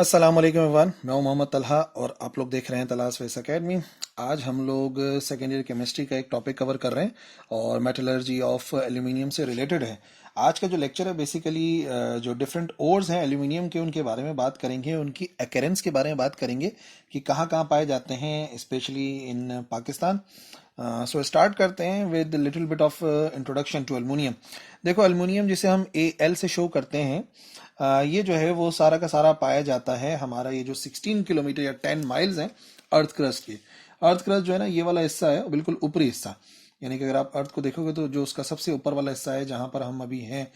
अस्सलाम वालेकुम एवरीवन, मैं हूं मोहम्मद तलहा और आप लोग देख रहे हैं तलाश फेस एकेडमी। आज हम लोग सेकेंड ईयर केमिस्ट्री का एक टॉपिक कवर कर रहे हैं और मेटलर्जी ऑफ एल्यूमिनियम से रिलेटेड है। आज का जो लेक्चर है बेसिकली जो डिफरेंट ओर्स हैं एल्यूमिनियम के उनके बारे में बात करेंगे, उनकी अकेरेंस के बारे में बात करेंगे कि कहाँ कहाँ पाए जाते हैं, specially in Pakistan. So start करते हैं with little bit of introduction to aluminium. देखो, एल्यूमिनियम जिसे हम AL से शो करते हैं, ये जो है वो सारा का सारा पाया जाता है हमारा ये जो 16 किलोमीटर या 10 माइल्स हैं अर्थ क्रस्ट के। अर्थ क्रस्ट जो है ना, ये वाला हिस्सा है बिल्कुल ऊपरी हिस्सा, यानी कि अगर आप अर्थ को देखोगे तो जो उसका सबसे ऊपर वाला हिस्सा है जहां पर हम अभी हैं,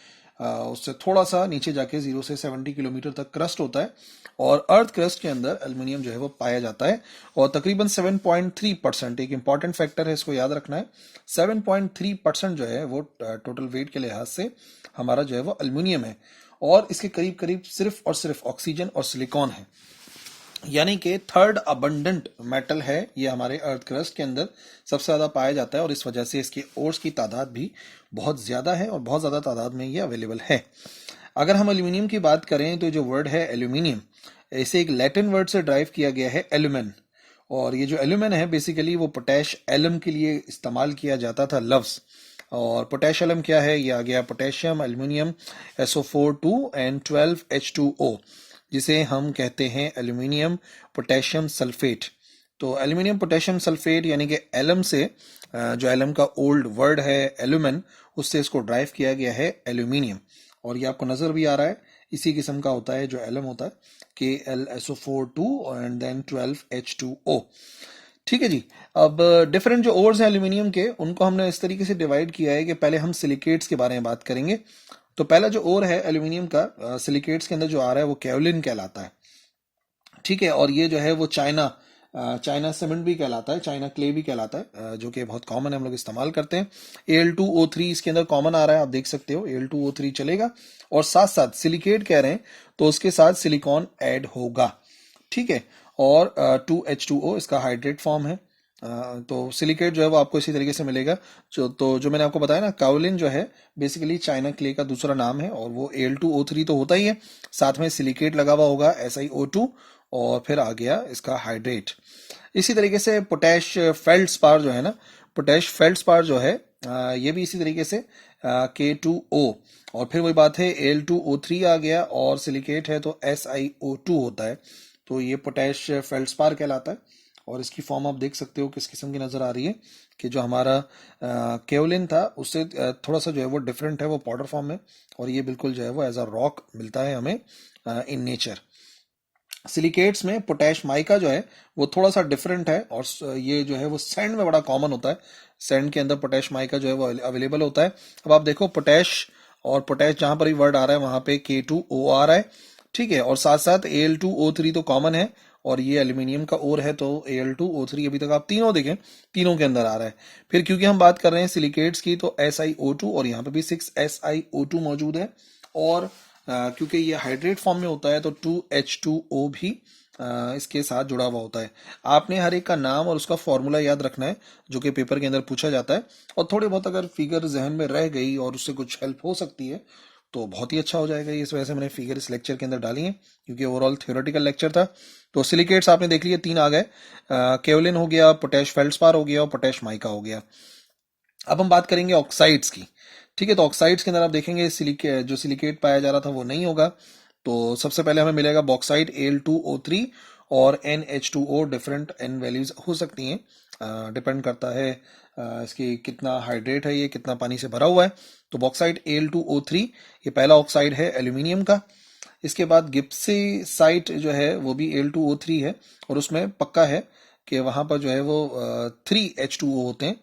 उससे थोड़ा सा नीचे जाके 0 से 70 किलोमीटर तक क्रस्ट होता है और अर्थ क्रस्ट के अंदर एल्यूमिनियम जो है वो पाया जाता है। और तकरीबन 7.3%, एक इंपॉर्टेंट फैक्टर है, इसको याद रखना है, 7.3% जो है वो टोटल वेट के लिहाज से हमारा जो है वो एल्यूमिनियम है। और इसके करीब करीब सिर्फ और सिर्फ ऑक्सीजन और सिलिकॉन है, यानी कि थर्ड अबंडेंट मेटल है ये हमारे अर्थ क्रस्ट के अंदर, सबसे ज्यादा पाया जाता है और इस वजह से इसके ओर्स की तादाद भी बहुत ज्यादा है और बहुत ज्यादा तादाद में ये अवेलेबल है। अगर हम एल्यूमिनियम की बात करें तो जो वर्ड है एल्यूमिनियम, इसे एक लैटिन वर्ड से ड्राइव किया गया है, एल्यूमेन। और ये जो एल्यूमेन है बेसिकली वो पोटैश एलम के लिए इस्तेमाल किया जाता था, लफ्ज। और पोटैश एलम क्या है, ये आ गया potassium aluminium SO4 and 12H2O, जिसे हम कहते हैं एल्यूमिनियम पोटेशियम सल्फेट। तो एल्यूमिनियम पोटेशियम सल्फेट यानी कि एलम से, जो एलम का ओल्ड वर्ड है एल्यूमेन, उससे इसको ड्राइव किया गया है एल्यूमिनियम। और ये आपको नजर भी आ रहा है, इसी किस्म का होता है जो एलम होता है, KLSO4 एंड देन 12H2O। ठीक है जी। अब डिफरेंट जो ओर्स हैं एल्यूमिनियम के, उनको हमने इस तरीके से डिवाइड किया है कि पहले हम सिलिकेट्स के बारे में बात करेंगे। तो पहला जो ओर है एल्यूमिनियम का सिलिकेट्स के अंदर जो आ रहा है वो केओलिन कहलाता है। ठीक है, और ये जो है वो चाइना सीमेंट भी कहलाता है, चाइना क्ले भी कहलाता है, जो कि बहुत कॉमन है, हम लोग इस्तेमाल करते हैं। Al2O3 इसके अंदर कॉमन आ रहा है, आप देख सकते हो Al2O3 चलेगा। और साथ साथ सिलिकेट कह रहे हैं तो उसके साथ सिलिकॉन ऐड होगा। ठीक है, और 2H2O इसका हाइड्रेट फॉर्म है। तो सिलिकेट जो है वो आपको इसी तरीके से मिलेगा। जो मैंने आपको बताया ना, काओलिन जो है बेसिकली चाइना क्ले का दूसरा नाम है और वो Al2O3 तो होता ही है, साथ में सिलिकेट लगा हुआ होगा SiO2, और फिर आ गया इसका हाइड्रेट। इसी तरीके से पोटैश फेल्ड्स्पार जो है ना, पोटैश फेल्ड्स्पार जो है, ये भी इसी तरीके से K2O, और फिर वही बात है Al2O3 आ गया और सिलिकेट है तो SiO2 होता है। तो ये पोटैश फेल्ड्स्पार कहलाता है। और इसकी फॉर्म आप देख सकते हो किस किस्म की नजर आ रही है, कि जो हमारा केओलिन था उससे थोड़ा सा जो है वो डिफरेंट है, वो पाउडर फॉर्म में, और ये बिल्कुल जो है वो एज अ रॉक मिलता है हमें इन नेचर। सिलिकेट्स में पोटैश माइका जो है वो थोड़ा सा डिफरेंट है, और ये जो है वो सैंड में बड़ा कॉमन होता है। सैंड के अंदर पोटैश माइका जो है वो अवेलेबल होता है। अब आप देखो, पोटैश और पोटैश जहां पर भी वर्ड आ रहा है वहां पे K2O आ रहा है। ठीक है, और साथ साथ Al2O3 तो कॉमन है, और ये एल्यूमिनियम का ओर है तो Al2O3 अभी तक आप तीनों देखें, तीनों के अंदर आ रहा है। फिर क्योंकि हम बात कर रहे हैं सिलिकेट्स की तो SiO2, और यहाँ पे भी 6SiO2 मौजूद है। और क्योंकि ये हाइड्रेट फॉर्म में होता है तो 2H2O भी इसके साथ जुड़ा हुआ होता है। आपने हर एक का नाम और उसका फॉर्मूला याद रखना है, जो कि पेपर के अंदर पूछा जाता है। और थोड़ी बहुत अगर फिगर जहन में रह गई और उससे कुछ हेल्प हो सकती है तो बहुत ही अच्छा हो जाएगा। इस वजह से मैंने फिगर इस लेक्चर के अंदर डाली है, क्योंकि ओवरऑल थ्योरेटिकल लेक्चर था। तो सिलिकेट्स आपने देख लिया, 3 आ गए, केओलिन हो गया, पोटैश फेल्ड्स्पार हो गया और पोटैश माइका हो गया। अब हम बात करेंगे ऑक्साइड्स की। ठीक है, तो ऑक्साइड्स के अंदर आप देखेंगे जो सिलिकेट पाया जा रहा था वो नहीं होगा। तो सबसे पहले हमें मिलेगा बॉक्साइट Al2O3 और NH2O। डिफरेंट N वैल्यूज हो सकती हैं, डिपेंड करता है इसकी कितना हाइड्रेट है, ये कितना पानी से भरा हुआ है। तो बॉक्साइट Al2O3 ये पहला ऑक्साइड है एल्यूमिनियम का। इसके बाद गिप्सीसाइट जो है वो भी Al2O3 है, और उसमें पक्का है कि वहां पर जो है वो 3H2O होते हैं,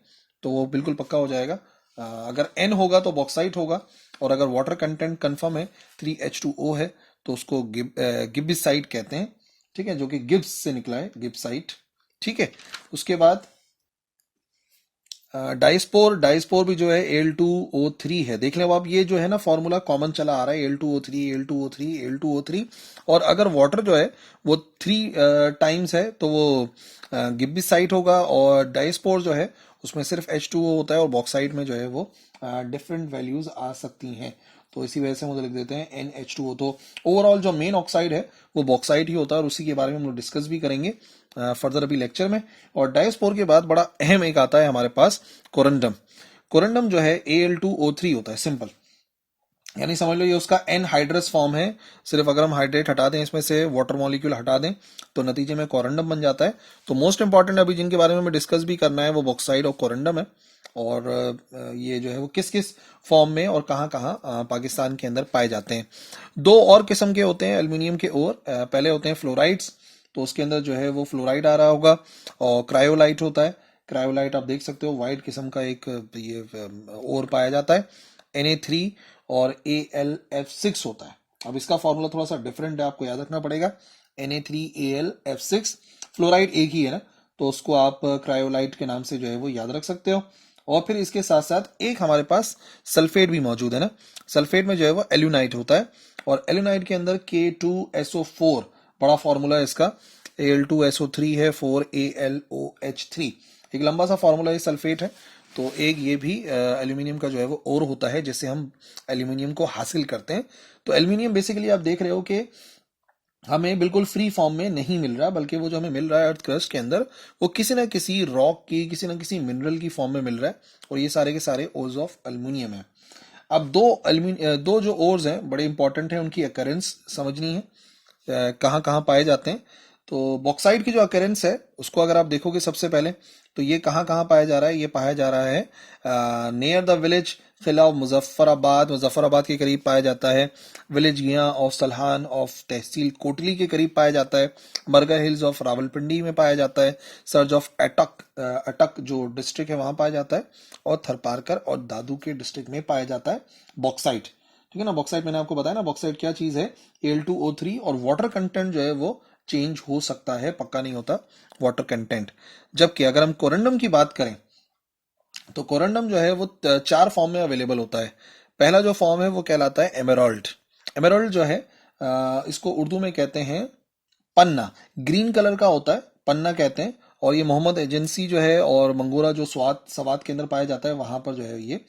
तो वो बिल्कुल पक्का हो जाएगा। अगर N होगा तो बॉक्साइट होगा, और अगर वाटर कंटेंट कंफर्म है 3H2O है तो उसको गिब्साइट कहते हैं। ठीक है, जो कि गिब्स से निकला है, गिब्साइट। ठीक है, उसके बाद डाइस्पोर, डाइस्पोर भी जो है Al2O3 है। देख ले आप, ये जो है ना फॉर्मूला कॉमन चला आ रहा है, Al2O3 Al2O3 Al2O3। और अगर वाटर जो है वो 3 टाइम्स है तो वो गिब्बिसाइट होगा, और डाइस्पोर जो है उसमें सिर्फ H2O होता है, और बॉक्साइट में जो है वो डिफरेंट वैल्यूज आ सकती हैं। तो इसी वजह से हम लिख देते हैं NH2O। तो ओवरऑल जो मेन ऑक्साइड है वो बॉक्साइट ही होता है और उसी के बारे में हम लोग डिस्कस भी करेंगे फर्दर अभी लेक्चर में। और डायस्पोर के बाद बड़ा अहम एक आता है हमारे पास कोरंडम। कोरंडम जो है Al2O3 होता है, सिंपल, यानी समझ लो ये उसका एनहाइड्रस फॉर्म है। सिर्फ अगर हम हाइड्रेट हटा दें, इसमें से वाटर मॉलिक्यूल हटा दें, तो नतीजे में कोरंडम बन जाता है। तो मोस्ट इंपॉर्टेंट अभी जिनके बारे में हमें डिस्कस भी करना है वो बॉक्साइड और कोरंडम है। और ये जो है वो किस किस फॉर्म में और कहाँ कहाँ पाकिस्तान के अंदर पाए जाते हैं। दो और किस्म के होते हैं एल्यूमिनियम के और, पहले होते हैं फ्लोराइड्स, तो उसके अंदर जो है वो फ्लोराइड आ रहा होगा। और क्रायोलाइट होता है, क्रायोलाइट आप देख सकते हो वाइट किस्म का एक ये और पाया जाता है। Na3 और AlF6 होता है। अब इसका फॉर्मूला थोड़ा सा डिफरेंट है, आपको याद रखना पड़ेगा। Na3AlF6, फ्लोराइड एक ही है ना, तो उसको आप क्रायोलाइट के नाम से जो है वो याद रख सकते हो। और फिर इसके साथ साथ एक हमारे पास सल्फेट भी मौजूद है ना, सल्फेट में जो है वो एल्यूनाइट होता है। और एल्यूनाइट के अंदर K2SO4 बड़ा फॉर्मूला है इसका, Al2SO3 है, 4AlOH3, एक लंबा सा फॉर्मूला ये सल्फेट है। तो एक ये भी एल्यूमिनियम का जो है वो और होता है जिससे हम एल्यूमिनियम को हासिल करते हैं। तो एल्यूमिनियम बेसिकली आप देख रहे हो कि हमें बिल्कुल फ्री फॉर्म में नहीं मिल रहा, बल्कि वो जो हमें मिल रहा है अर्थ क्रस्ट के अंदर वो किसी ना किसी रॉक की, किसी ना किसी मिनरल की फॉर्म में मिल रहा है। और ये सारे के सारे ओर्स ऑफ एल्यूमिनियम है। अब दो जो ओर्स हैं बड़े इंपॉर्टेंट हैं, उनकी अकरेंस समझनी है, कहाँ कहाँ पाए जाते हैं। तो बॉक्साइट की जो अकरेंस है उसको अगर आप देखोगे सबसे पहले, तो ये कहाँ कहाँ पाया जा रहा है, ये पाया जा रहा है near the village Qila of Muzaffarabad, Muzaffarabad के करीब पाया जाता है। विलेज गिया ऑफ सलहान ऑफ तहसील कोटली के करीब पाया जाता है। बर्गर हिल्स ऑफ रावलपिंडी में पाया जाता है। सर्ज ऑफ अटक जो डिस्ट्रिक्ट है वहां पाया जाता है। और थरपारकर और दादू के डिस्ट्रिक्ट में पाया जाता है बॉक्साइट। ठीक है ना, बॉक्साइट मैंने आपको बताया ना, बॉक्साइट क्या चीज है, Al2O3, और वाटर कंटेंट जो है वो चेंज हो सकता है, पक्का नहीं होता वाटर कंटेंट। जबकि अगर हम कोरंडम की बात करें तो कोरंडम जो है वो 4 फॉर्म में अवेलेबल होता है। पहला जो फॉर्म है वो कहलाता है एमेरल्ड। एमेरल्ड जो है इसको उर्दू में कहते हैं पन्ना, ग्रीन कलर का होता है, पन्ना कहते हैं। और ये मोहम्मद एजेंसी जो है और मंगूरा जो सवात के अंदर पाया जाता है वहां पर जो है ये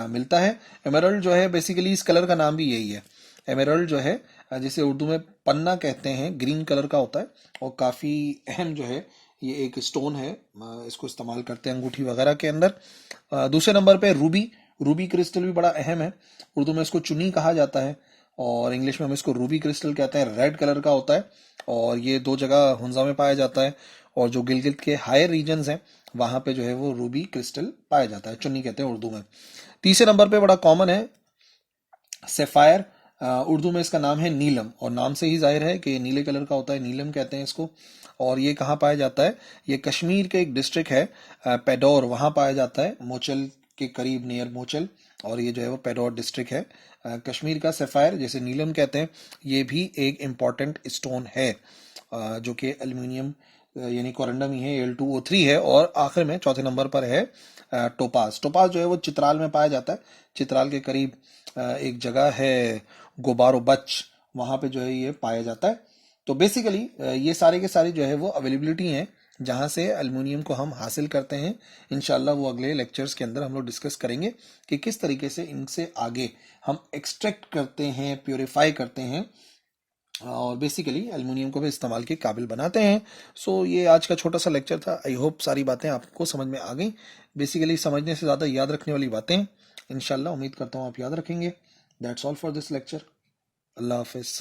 मिलता है। एमेरल्ड जो है बेसिकली इस कलर का नाम भी यही है। एमेरल्ड जो है जिसे उर्दू में पन्ना कहते हैं, ग्रीन कलर का होता है और काफी अहम जो है ये एक स्टोन है, इसको इस्तेमाल करते हैं अंगूठी वगैरह के अंदर। दूसरे नंबर पे रूबी, रूबी क्रिस्टल भी बड़ा अहम है। उर्दू में इसको चुनी कहा जाता है और इंग्लिश में हम इसको रूबी क्रिस्टल कहते हैं। रेड कलर का होता है और ये 2 जगह हुंजा में पाया जाता है। और जो गिलगित के हायर रीजन्स हैं वहां पे जो है वो रूबी क्रिस्टल पाया जाता है, चुन्नी कहते हैं उर्दू में। तीसरे नंबर पे बड़ा कॉमन है सेफायर, उर्दू में इसका नाम है नीलम, और नाम से ही जाहिर है कि नीले कलर का होता है, नीलम कहते हैं इसको। और ये कहाँ पाया जाता है, ये कश्मीर के एक डिस्ट्रिक्ट है पेडोर, वहां पाया जाता है, मोचल के करीब, नियर मोचल। और ये जो है वो पेडोर डिस्ट्रिक्ट है। कश्मीर का सेफायर जिसे नीलम कहते हैं, ये भी एक इम्पॉर्टेंट स्टोन है जो कि एल्यूमिनियम यानी कोरंडम ही है, Al2O3 है। और आखिर में चौथे नंबर पर है टोपाज। टोपाज जो है वो चित्राल में पाया जाता है। चित्राल के करीब एक जगह है गोबारो बच, वहां पे जो है ये पाया जाता है। तो बेसिकली ये सारे के सारे जो है वो अवेलेबिलिटी हैं जहां से एल्युमिनियम को हम हासिल करते हैं। इंशाल्लाह वो अगले लेक्चर्स के अंदर हम लोग डिस्कस करेंगे कि किस तरीके से इनसे आगे हम एक्सट्रैक्ट करते हैं, प्योरीफाई करते हैं और बेसिकली एल्युमिनियम को भी इस्तेमाल के काबिल बनाते हैं। सो ये आज का छोटा सा लेक्चर था। आई होप सारी बातें आपको समझ में आ गई। बेसिकली समझने से ज़्यादा याद रखने वाली बातें इंशाल्लाह, उम्मीद करता हूँ आप याद रखेंगे। That's all for this lecture. अल्लाह हाफिज़।